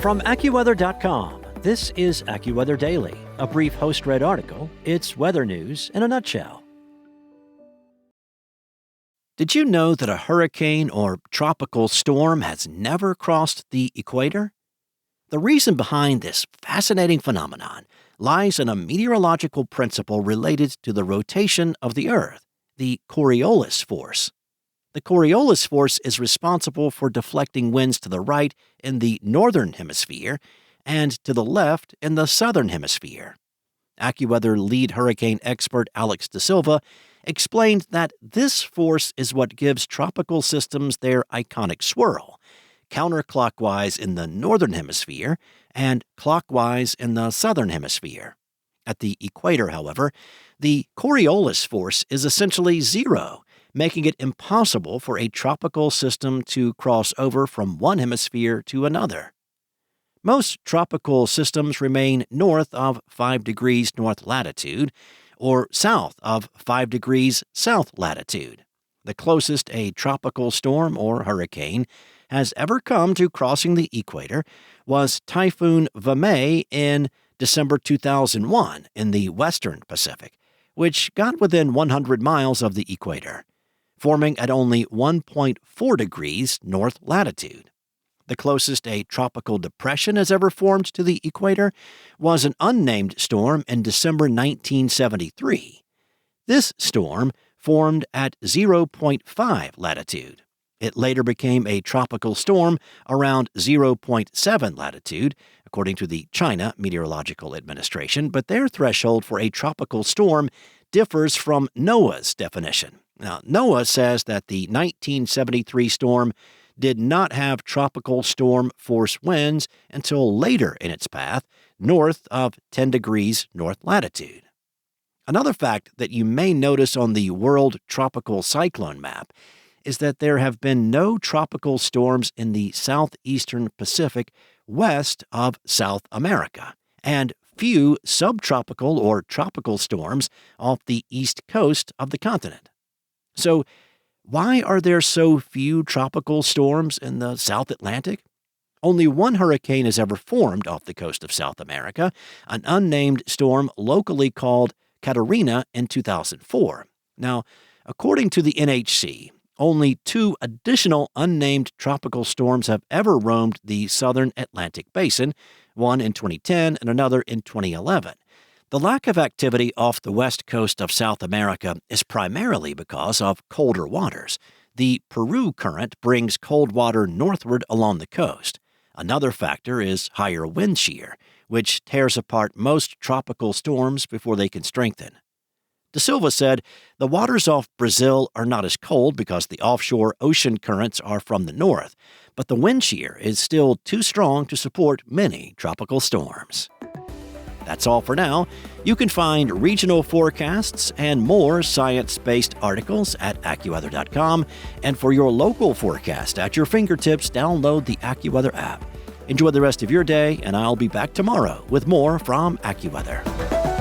From AccuWeather.com, this is AccuWeather Daily, a brief host-read article. It's weather news in a nutshell. Did you know that a hurricane or tropical storm has never crossed the equator? The reason behind this fascinating phenomenon lies in a meteorological principle related to the rotation of the Earth, the Coriolis force. The Coriolis force is responsible for deflecting winds to the right in the northern hemisphere and to the left in the southern hemisphere. AccuWeather lead hurricane expert Alex De Silva explained that this force is what gives tropical systems their iconic swirl, counterclockwise in the northern hemisphere and clockwise in the southern hemisphere. At the equator, however, the Coriolis force is essentially zero, making it impossible for a tropical system to cross over from one hemisphere to another. Most tropical systems remain north of 5 degrees north latitude or south of 5 degrees south latitude. The closest a tropical storm or hurricane has ever come to crossing the equator was Typhoon Vamay in December 2001 in the western Pacific, which got within 100 miles of the equator, forming at only 1.4 degrees north latitude. The closest a tropical depression has ever formed to the equator was an unnamed storm in December 1973. This storm formed at 0.5 latitude. It later became a tropical storm around 0.7 latitude, according to the China Meteorological Administration, but their threshold for a tropical storm differs from NOAA's definition. Now, NOAA says that the 1973 storm did not have tropical storm force winds until later in its path, north of 10 degrees north latitude. Another fact that you may notice on the World Tropical Cyclone Map is that there have been no tropical storms in the southeastern Pacific west of South America, and few subtropical or tropical storms off the east coast of the continent. So, why are there so few tropical storms in the South Atlantic? Only one hurricane has ever formed off the coast of South America, an unnamed storm locally called Catarina in 2004. Now, according to the NHC, only 2 additional unnamed tropical storms have ever roamed the southern Atlantic basin, one in 2010 and another in 2011. The lack of activity off the west coast of South America is primarily because of colder waters. The Peru current brings cold water northward along the coast. Another factor is higher wind shear, which tears apart most tropical storms before they can strengthen. De Silva said the waters off Brazil are not as cold because the offshore ocean currents are from the north, but the wind shear is still too strong to support many tropical storms. That's all for now. You can find regional forecasts and more science-based articles at AccuWeather.com, and for your local forecast at your fingertips, download the AccuWeather app. Enjoy the rest of your day, and I'll be back tomorrow with more from AccuWeather.